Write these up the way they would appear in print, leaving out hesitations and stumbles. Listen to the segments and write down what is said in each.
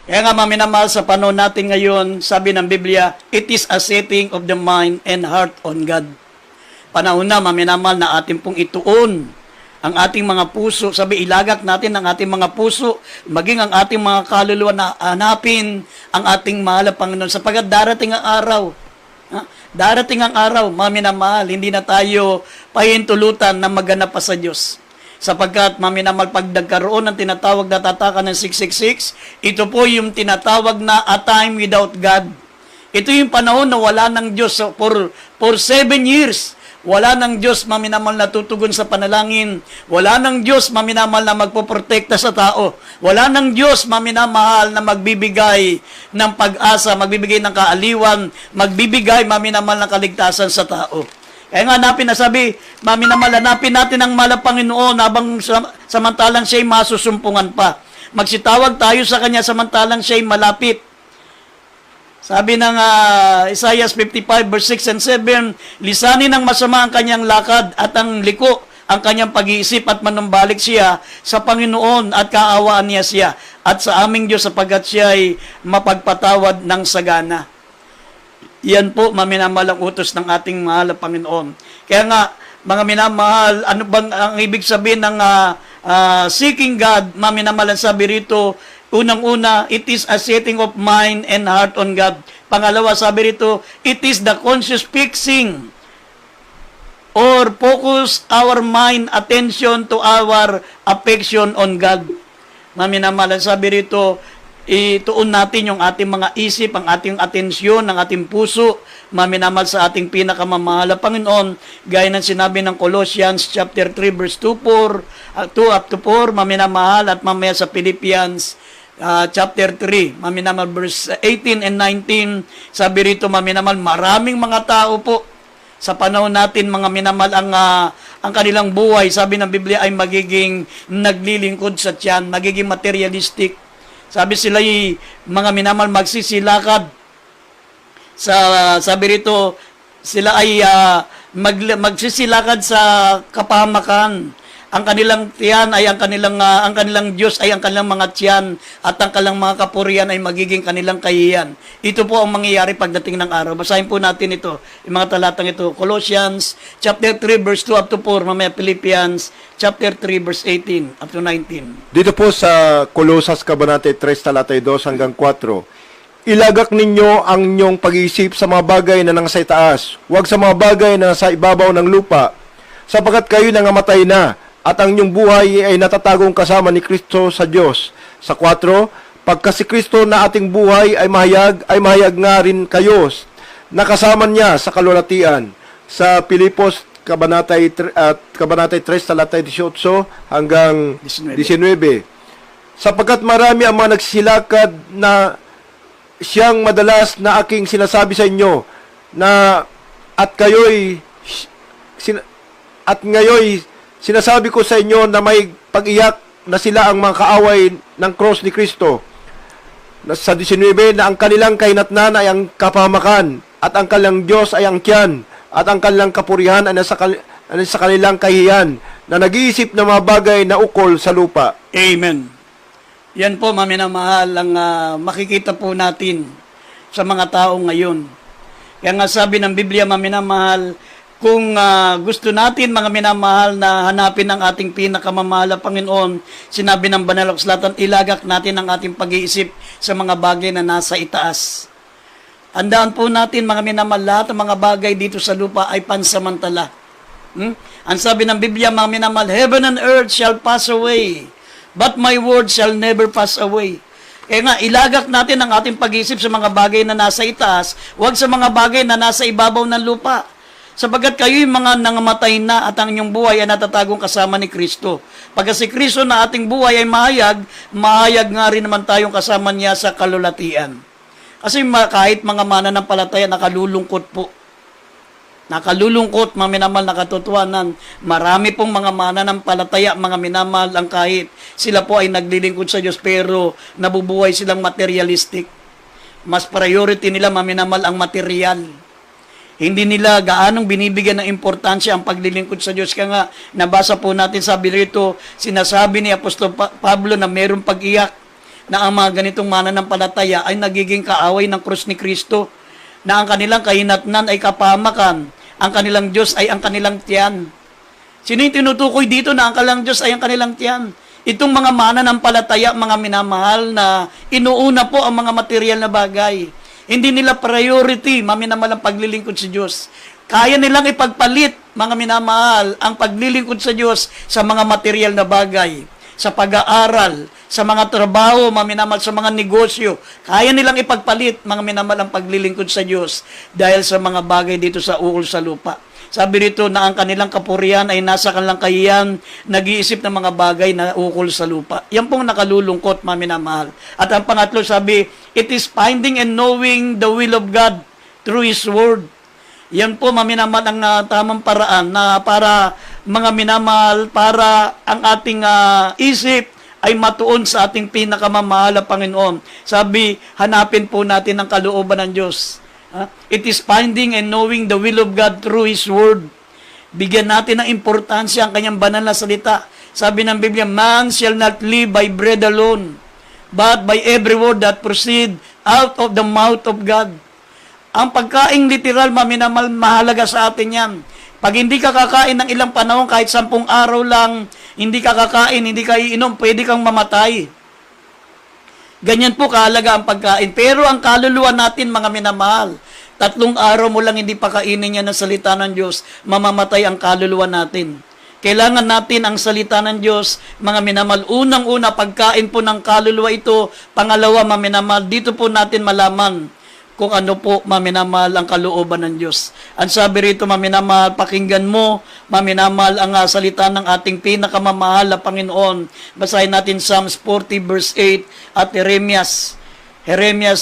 Kaya nga maminamahal sa panahon natin ngayon, sabi ng Biblia, it is a setting of the mind and heart on God. Panahon na maminamahal na ating pong ituon ang ating mga puso. Sabi, ilagak natin ang ating mga puso, maging ang ating mga kaluluwa na hanapin ang ating mahal na Panginoon sapagkat darating ang araw. Darating ang araw, maminamahal, hindi na tayo pahintulutan na maghanap pa sa Diyos. Sapagkat maminamahal, pag nagkaroon ng tinatawag na tatakan ng 666, ito po yung tinatawag na a time without God. Ito yung panahon na wala ng Diyos. So, for 7 years, wala ng Diyos maminamahal na tutugon sa panalangin. Wala ng Diyos maminamahal na magpoprotekta sa tao. Wala ng Diyos maminamahal na magbibigay ng pag-asa, magbibigay ng kaaliwan, magbibigay maminamahal ng kaligtasan sa tao. Kaya nga hanapin na sabi, maminamahal, hanapin natin ang mahal na Panginoon habang samantalang siya'y masusumpungan pa. Magsitawag tayo sa Kanya samantalang siya'y malapit. Sabi ng Isaiah 55 verse 6 and 7, lisanin ng masama ang kanyang lakad at ang liko ang kanyang pag-iisip at manumbalik siya sa Panginoon at kaawaan niya siya at sa aming Diyos sapagkat siya'y mapagpatawad ng sagana. Yan po, maminamahal ang utos ng ating mahal na Panginoon. Kaya nga, mga minamahal, ano bang ang ibig sabihin ng seeking God? Maminamahal ang sabi rito, unang-una, it is a setting of mind and heart on God. Pangalawa, sabi rito, it is the conscious fixing or focus our mind, attention to our affection on God. Maminamahal ang sabi rito, ituon natin yung ating mga isip, ang ating atensyon, ang ating puso, maminamahal sa ating pinakamamahal na Panginoon, gaya ng sinabi ng Colossians chapter 3 verse 2 up to 4, maminamahal, at mamaya sa Philippians chapter 3, maminamahal verse 18 and 19, sabi rito maminamahal, maraming mga tao po sa panahon natin, mga minamahal, ang kanilang buhay, sabi ng Biblia, ay magiging naglilingkod sa tiyan, magiging materialistic. Sabi sila mga minamahal, magsisilakad. Sabi rito, sila ay magsisilakad sa kapahamakan. Ang kanilang tiyan ay ang kanilang Diyos ay ang kanilang mga tiyan at ang kanilang mga kapurihan ay magiging kanilang kahiyan. Ito po ang mangyayari pagdating ng araw. Basahin po natin ito, yung mga talatang ito. Colossians chapter 3 verse 2 up to 4, mamaya Philippians chapter 3 verse 18 up to 19. Dito po sa Colosas Kabanata 3 talatay 2 hanggang 4, ilagak ninyo ang inyong pag-iisip sa mga bagay na nasa itaas, huwag sa mga bagay na nasa ibabaw ng lupa, sapagkat kayo nangamatay na, at ang inyong buhay ay natatagong kasama ni Kristo sa Diyos. Sa 4, pagka si Kristo na ating buhay ay mahayag nga rin kayo na kasama niya sa kalulatian. Sa Pilipos Kabanatay 3 talatay 18 hanggang 19. Sapagkat marami ang mga nagsisilakad na siyang madalas na aking sinasabi sa inyo na at ngayoy sinasabi ko sa inyo na may pag-iyak na sila ang mga kaaway ng cross ni Kristo. Sa 19, na ang kanilang kahinatnan ay ang kapahamakan, at ang kanilang Diyos ay ang tiyan, at ang kanilang kapurihan ay sa kanilang kahihiyan, na nag-iisip ng mga bagay na ukol sa lupa. Amen. Yan po, maminamahal, ang makikita po natin sa mga tao ngayon. Kaya nga sabi ng Biblia, maminamahal, kung gusto natin, mga minamahal, na hanapin ang ating pinakamamahal na Panginoon, sinabi ng Banal na Kasulatan, ilagak natin ang ating pag-iisip sa mga bagay na nasa itaas. Andaan po natin, mga minamahal, lahat ng mga bagay dito sa lupa ay pansamantala. Ang sabi ng Biblia, mga minamahal, heaven and earth shall pass away, but my word shall never pass away. Kaya nga, ilagak natin ang ating pag-iisip sa mga bagay na nasa itaas, huwag sa mga bagay na nasa ibabaw ng lupa. Sabagat kayo'y mga nangamatay na at ang inyong buhay ay natatagong kasama ni Kristo. Pagka si Kristo na ating buhay ay mahayag nga rin naman tayong kasama niya sa kalulatian. Kasi kahit mga mananampalataya, nakalulungkot po. Nakalulungkot, mga minamahal, nakatotohanan. Marami pong mga mananampalataya, mga minamahal, ang kahit sila po ay naglilingkod sa Diyos, pero nabubuhay silang materialistic. Mas priority nila, mga minamahal, ang material. Hindi nila gaanong binibigyan ng importansya ang paglilingkod sa Diyos. Kaya nga, nabasa po natin, sabi rito, sinasabi ni Apostol Pablo na mayroong pag-iyak, na ang mga ganitong mananampalataya ay nagiging kaaway ng krus ni Kristo, na ang kanilang kahinatnan ay kapamakan, ang kanilang Diyos ay ang kanilang tiyan. Sino yung tinutukoy dito na ang kanilang Diyos ay ang kanilang tiyan? Itong mga mananampalataya, mga minamahal, na inuuna po ang mga material na bagay. Hindi nila priority, maminamahal, ang paglilingkod sa Diyos. Kaya nilang ipagpalit, mga minamahal, ang paglilingkod sa Diyos sa mga material na bagay, sa pag-aaral, sa mga trabaho, mga minamahal, sa mga negosyo. Kaya nilang ipagpalit, mga minamahal, ang paglilingkod sa Diyos dahil sa mga bagay dito sa ukol sa lupa. Sabi rito na ang kanilang kapurihan ay nasa kanilang kahiyan, nag-iisip ng mga bagay na ukol sa lupa. Yan pong nakalulungkot, mga minamahal. At ang pangatlo, sabi, it is finding and knowing the will of God through His Word. Yan po, mga minamahal, ang tamang paraan na para, mga minamahal, para ang ating isip ay matuon sa ating pinakamamahal na Panginoon. Sabi, hanapin po natin ang kalooban ng Diyos. It is finding and knowing the will of God through His Word. Bigyan natin ng importansya ang kanyang banal na salita. Sabi ng Biblia, man shall not live by bread alone, but by every word that proceed out of the mouth of God. Ang pagkain literal, maminamahal, mahalaga sa atin yan. Pag hindi ka kakain ng ilang panahon, kahit 10 araw lang, hindi ka kakain, hindi ka iinom, pwede kang mamatay. Ganyan po kahalaga ang pagkain. Pero ang kaluluwa natin, mga minamahal, 3 araw mo lang hindi pa kainin yan ng salita ng Diyos, mamamatay ang kaluluwa natin. Kailangan natin ang salita ng Diyos, mga minamahal. Unang-una, pagkain po ng kaluluwa ito. Pangalawa, mga minamahal, dito po natin malaman kung ano po, maminamahal, ang kalooban ng Diyos. Ang sabi rito, maminamahal, pakinggan mo, maminamahal, ang salita ng ating pinakamamahal na Panginoon. Basahin natin Psalms 40 verse 8 at Jeremias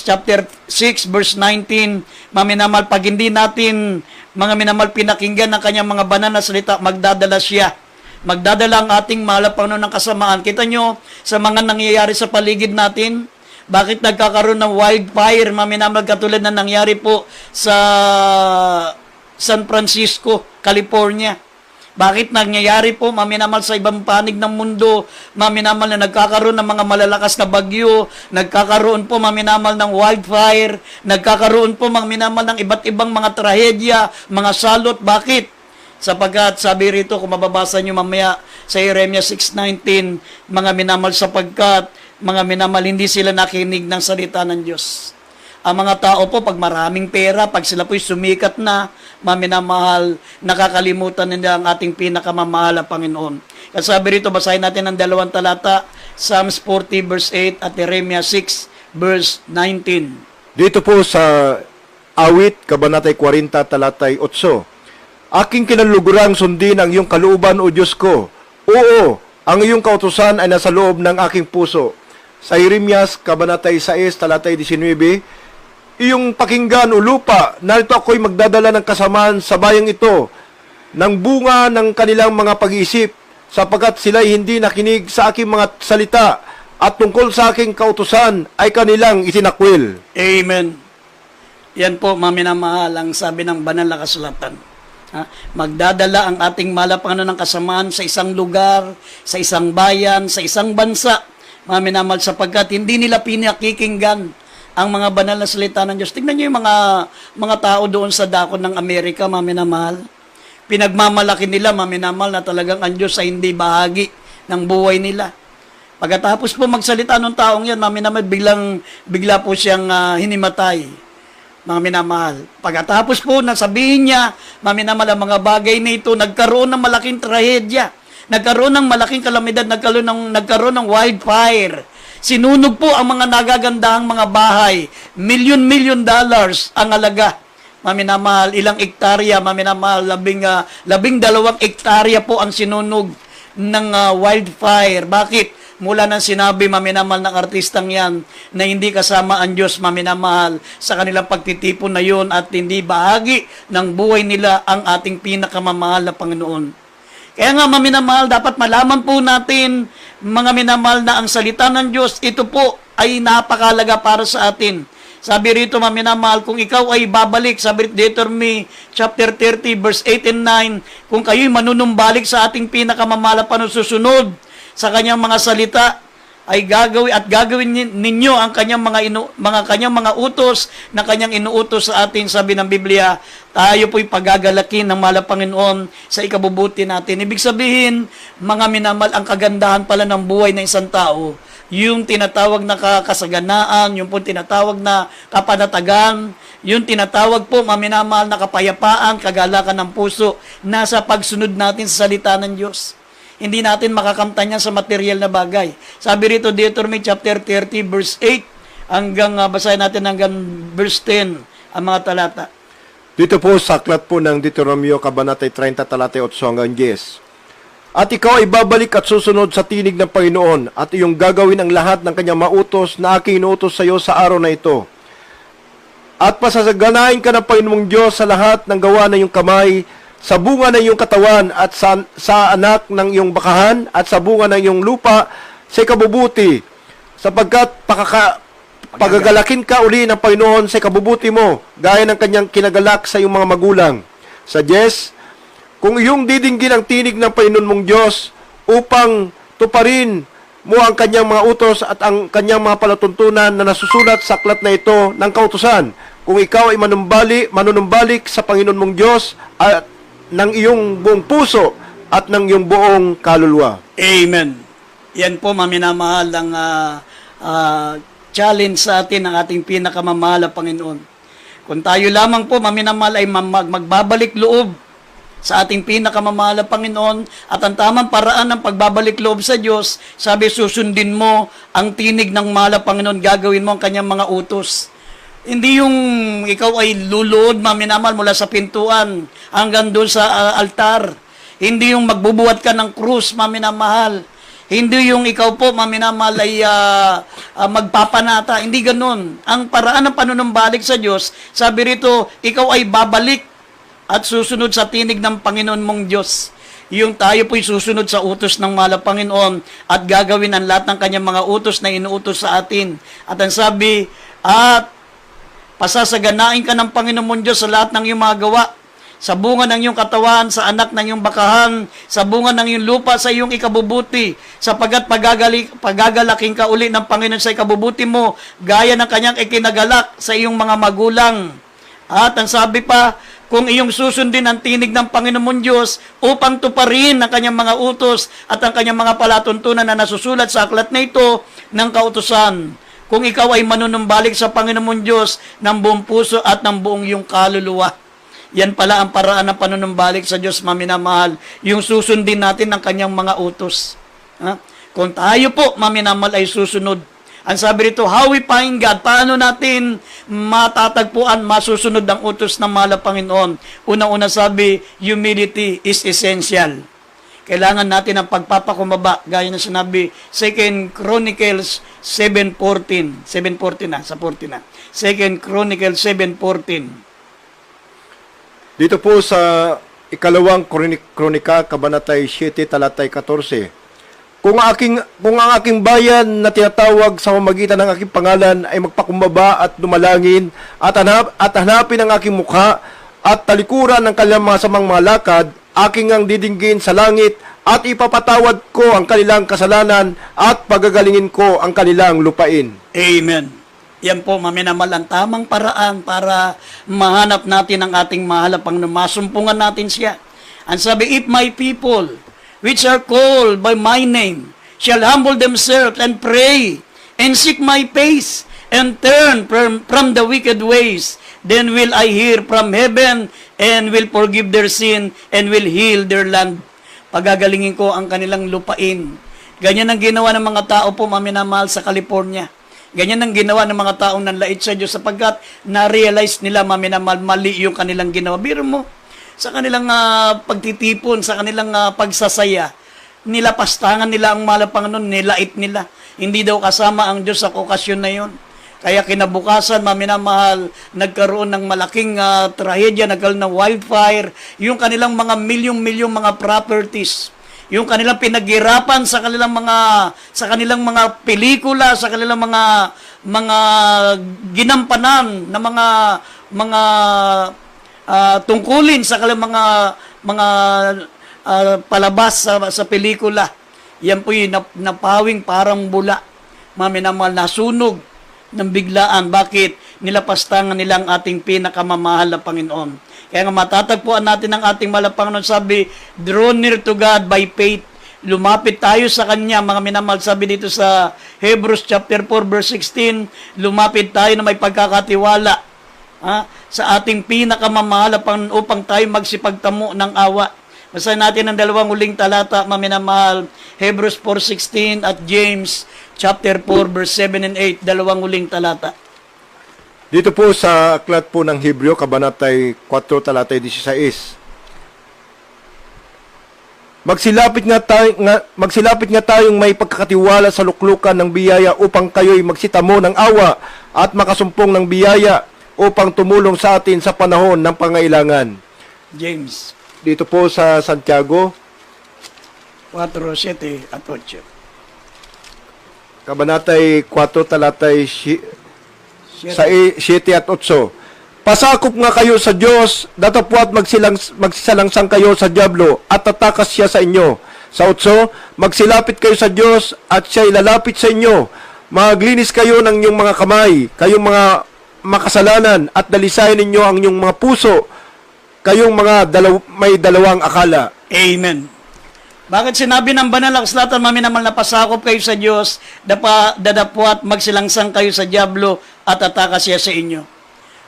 chapter 6 verse 19. Maminamahal, pag hindi natin, mga minamahal, pinakinggan ng kanyang mga banal na salita, magdadala siya. Magdadala ang ating mahal na Panginoon ng kasamaan. Kita nyo, sa mga nangyayari sa paligid natin, bakit nagkakaroon ng wildfire, maminamahal, katulad na nangyari po sa San Francisco, California? Bakit nangyayari po, maminamahal, sa ibang panig ng mundo, maminamahal, na nagkakaroon ng mga malalakas na bagyo, nagkakaroon po, maminamahal, ng wildfire, nagkakaroon po, maminamahal, ng iba't ibang mga trahedya, mga salot? Bakit? Sapagkat, sabi rito, kung mababasa nyo mamaya sa Jeremias 6:19, mga minamahal, sapagkat, mga minamahal, hindi sila nakinig ng salita ng Diyos. Ang mga tao po, pag maraming pera, pag sila po'y sumikat na, mga minamahal, nakakalimutan nila ang ating pinakamamahal na Panginoon. Kasi sabi rito, basahin natin ang 2 talata, Psalms 40 verse 8 at Jeremias 6 verse 19. Dito po sa Awit, Kabanatay 40, Talatay 8. Aking kinalugurang sundin ang iyong kalooban, O Diyos ko. Oo, ang iyong kautusan ay nasa loob ng aking puso. Sa Jeremias, Kabanatay 6, Talatay 19, iyong pakinggan o lupa, narito ako'y magdadala ng kasamaan sa bayang ito, ng bunga ng kanilang mga pag-iisip, sapagkat sila'y hindi nakinig sa aking mga salita, at tungkol sa aking kautusan ay kanilang itinakwil. Amen. Yan po, maminamahal, ang sabi ng banal na kasulatan. Magdadala ang ating mahal na Panginoon ng kasamaan sa isang lugar, sa isang bayan, sa isang bansa, mga minamahal, sapagkat hindi nila pinakikinggan ang mga banal na salita ng Diyos. Tingnan nyo yung mga tao doon sa dakon ng Amerika, mga minamahal. Pinagmamalaki nila, mga minamahal, na talagang ang Diyos ay hindi bahagi ng buhay nila. Pagkatapos po magsalita ng taong yan, mga minamahal, bigla po siyang hinimatay, mga minamahal. Pagkatapos po, nasabihin niya, mga minamahal, ang mga bagay na ito, nagkaroon ng malaking trahedya. Nagkaroon ng malaking kalamidad, nagkaroon ng wildfire. Sinunog po ang mga nagagandahang mga bahay. $1,000,000 ang halaga. Maminamahal, ilang ektarya, maminamahal, 12 ektarya po ang sinunog ng wildfire. Bakit? Mula nang sinabi, maminamahal, ng artistang yan, na hindi kasama ang Diyos, maminamahal, sa kanilang pagtitipon na yun, at hindi bahagi ng buhay nila ang ating pinakamamahal na Panginoon. Kaya nga, maminamahal, dapat malaman po natin, mga minamahal, na ang salita ng Diyos, ito po ay napakalaga para sa atin. Sabi rito, maminamahal, kung ikaw ay babalik, sabi rito, Deuteronomy chapter 30 verse 8 and 9, kung kayo'y manunumbalik sa ating pinakamamahal na panususunod sa kanyang mga salita, ay gagawin ninyo ang kanyang kanyang mga utos na kanyang inuutos sa atin. Sabi ng Biblia, tayo po'y pagagalakin ng mahal na Panginoon sa ikabubuti natin. Ibig sabihin, mga minamahal, ang kagandahan pala ng buhay ng isang tao, yung tinatawag na kasaganaan, yung po tinatawag na kapanatagan, yung tinatawag po, maminamahal, na kapayapaan, kagalakan ng puso, nasa pagsunod natin sa salita ng Diyos. Hindi natin makakamtan yan sa material na bagay. Sabi rito, Deuteronomy chapter 30, verse 8, hanggang, basahin natin hanggang verse 10, ang mga talata. Dito po, sa aklat po ng Deuteronomio, Kabanata 30, talata 8 hanggang 10. At ikaw ay babalik at susunod sa tinig ng Panginoon, at iyong gagawin ang lahat ng kanyang mautos na aking inuutos sa iyo sa araw na ito. At pasasaganain ka ng Panginoong Diyos sa lahat ng gawa ng iyong kamay, sa bunga ng iyong katawan at sa anak ng iyong bakahan at sa bunga ng iyong lupa sa ikabubuti, sapagkat pagagalakin ka uli ng Panginoon sa ikabubuti mo, gaya ng kanyang kinagalak sa iyong mga magulang. Sa 10, kung iyong didinggin ang tinig ng Panginoon mong Diyos upang tuparin mo ang kanyang mga utos at ang kanyang mga palatuntunan na nasusulat sa aklat na ito ng kautusan, kung ikaw ay manunumbalik sa Panginoon mong Diyos at ng iyong buong puso at ng iyong buong kaluluwa. Amen. Yan po, maminamahal, ang challenge sa atin ng ating pinakamamahal na Panginoon. Kung tayo lamang po, maminamahal, ay magbabalik loob sa ating pinakamamahal na Panginoon at ang tamang paraan ng pagbabalik loob sa Diyos, sabi, susundin mo ang tinig ng mahal na Panginoon, gagawin mo ang kanyang mga utos. Hindi yung ikaw ay luluod, maminamahal, mula sa pintuan hanggang doon sa altar. Hindi yung magbubuhat ka ng krus, maminamahal. Hindi yung ikaw po, maminamahal, ay magpapanata. Hindi ganun. Ang paraan ng panunumbalik sa Diyos, sabi rito, ikaw ay babalik at susunod sa tinig ng Panginoon mong Diyos. Yung tayo po'y susunod sa utos ng mahal na Panginoon at gagawin ang lahat ng kanyang mga utos na inuutos sa atin. At ang sabi, at pasasaganain ka ng Panginoon mong Diyos sa lahat ng iyong mga gawa, sa bunga ng iyong katawan, sa anak ng iyong bakahan, sa bunga ng iyong lupa, sa iyong ikabubuti, sapagkat pagagalaking ka uli ng Panginoon sa ikabubuti mo, gaya ng kanyang ikinagalak sa iyong mga magulang. At ang sabi pa, kung iyong susundin ang tinig ng Panginoon mong Diyos upang tuparin ang kanyang mga utos at ang kanyang mga palatuntunan na nasusulat sa aklat na ito ng kautusan. Kung ikaw ay manunumbalik sa Panginoon mong Diyos ng buong puso at ng buong iyong kaluluwa. Yan pala ang paraan ng panunumbalik sa Diyos, maminamahal. Yung susundin natin ang kanyang mga utos. Ha? Kung tayo po, maminamahal, ay susunod. Ang sabi rito, how we find God? Paano natin matatagpuan, masusunod ang utos ng mahal na Panginoon? Una-una sabi, humility is essential. Kailangan natin ang pagpapakumbaba, gaya na sinabi, 2 Chronicles 7:14. 7:14 na, sa 14 na. 2 Chronicles 7:14. Dito po sa ikalawang kronika, Kabanatay 7, talatay 14. Kung ang aking bayan na tinatawag sa pamamagitan ng aking pangalan ay magpakumbaba at dumalangin at hanapin ang aking mukha at talikuran ng kanilang mga samang mga lakad, aking ang didinggin sa langit at ipapatawad ko ang kanilang kasalanan at pagagalingin ko ang kanilang lupain. Amen. Yan po, maminamahal, ang tamang paraan para mahanap natin ang ating mahal na Panginoon. Masumpungan natin siya. Ang sabi, if my people, which are called by my name, shall humble themselves and pray, and seek my face, and turn from the wicked ways, then will I hear from heaven, and will forgive their sin, and will heal their land. Pagagalingin ko ang kanilang lupain. Ganyan ang ginawa ng mga tao po, maminamahal, sa California. Ganyan ang ginawa ng mga taong nanlait sa Diyos sapagkat na-realize nila, maminamahal, mali yung kanilang ginawa. Biro mo, sa kanilang pagtitipon, sa kanilang pagsasaya, nilapastangan nila ang mahal na Panginoon, nilait nila. Hindi daw kasama ang Diyos sa okasyon na yon. Kaya kinabukasan, maminamahal, nagkaroon ng malaking trahedya, nagkaroon ng wildfire, yung kanilang mga milyong-milyong mga properties, yung kanilang pinaghirapan sa kanilang mga pelikula, sa kanilang mga ginampanan na mga tungkulin sa kanilang mga palabas sa pelikula. Yan po yung napawing parang bula. mga minamahal, nasunog ng biglaan. Bakit? Nilapastangan nilang ating pinakamamahal na Panginoon. Kaya nga matatagpuan natin ang ating mahal na Panginoon, sabi, draw near to God by faith. Lumapit tayo sa Kanya, mga minamahal, sabi dito sa Hebrews chapter 4 verse 16, lumapit tayo na may pagkakatiwala sa ating pinakamamahal na Panginoon upang tayo magsipagtamo ng awa. Basahin natin ang dalawang huling talata, mga minamahal, Hebrews 4:16 at James chapter 4 verse 7 and 8, dalawang huling talata. Dito po sa aklat po ng Hebreo, Kabanatay 4, talatay 16. Magsilapit nga tayong may pagkakatiwala sa luklukan ng biyaya upang kayo'y magsitamo ng awa at makasumpong ng biyaya upang tumulong sa atin sa panahon ng pangailangan. James Dito po sa Santiago, 4:7 at 8. Kabanatay 4, talatay 7 at 8. Pasakop nga kayo sa Diyos, datapwat magsisalangsang kayo sa diablo at tatakas siya sa inyo. Sa 8, magsilapit kayo sa Diyos at siya'y lalapit sa inyo. Maglinis kayo ng inyong mga kamay, kayong mga makasalanan at dalisayin ninyo ang inyong mga puso, kayong mga may dalawang akala. Amen. Bakit sinabi ng banal na kasulatan, maminamal na pasakop kayo sa Diyos, dadapwat magsilangsang kayo sa diablo at tatakas siya sa inyo?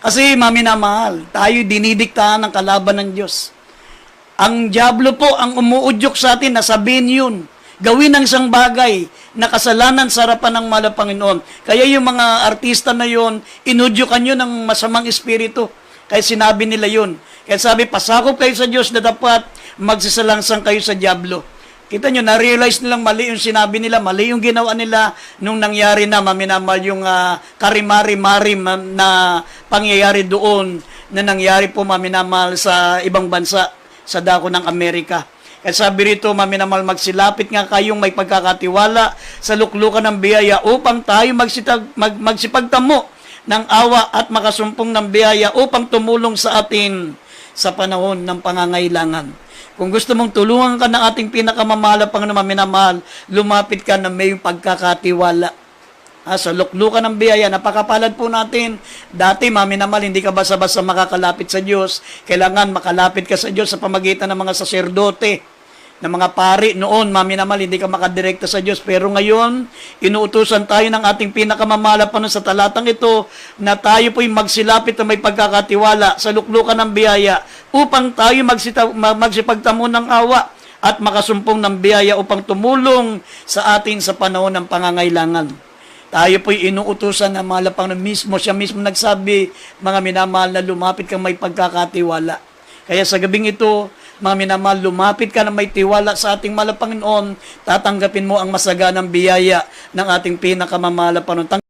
Kasi maminamahal, tayo dinidiktahan ng kalaban ng Diyos. Ang diablo po ang umuudyok sa atin na sabihin yun, gawin ng isang bagay na kasalanan sa harapan ng mahal na Panginoon. Kaya yung mga artista na yun, inudyokan yun ng masamang espiritu. Kaya sinabi nila yun. Kaya sabi, pasakop kayo sa Diyos na dapat magsisalangsang kayo sa diablo. Kita nyo, na-realize nilang mali yung sinabi nila, mali yung ginawa nila nung nangyari na, maminamal yung karimari-marim na pangyayari doon na nangyari po, maminamal, sa ibang bansa, sa dako ng Amerika. Kaya sabi rito, maminamal, magsilapit nga kayong may pagkakatiwala sa luklukan ng biyaya upang tayo magsipagtamo ng awa at makasumpong ng biyaya upang tumulong sa atin sa panahon ng pangangailangan. Kung gusto mong tulungan ka ng ating pinakamamahal na Panginoon, minamahal, lumapit ka na may pagkakatiwala. Sa luklukan ng biyaya, napakapalad po natin. Dati, maminamahal, hindi ka basta-basta makakalapit sa Diyos. Kailangan makalapit ka sa Diyos sa pamagitan ng mga saserdote, ng mga pari. Noon, maminamahal, hindi ka makadirekta sa Diyos. Pero ngayon, inuutusan tayo ng ating pinakamamahal na Panginoon sa talatang ito na tayo po'y magsilapit na may pagkakatiwala sa luklukan ng biyaya upang tayo magsipagtamo ng awa at makasumpong ng biyaya upang tumulong sa atin sa panahon ng pangangailangan. Tayo po'y inuutusan na mahal na Panginoon mismo. Siya mismo nagsabi, mga minamahal, na lumapit kang may pagkakatiwala. Kaya sa gabing ito, mga minamahal, lumapit ka na may tiwala sa ating mahal na Panginoon, tatanggapin mo ang masaganang biyaya ng ating pinakamamahal na Panginoon.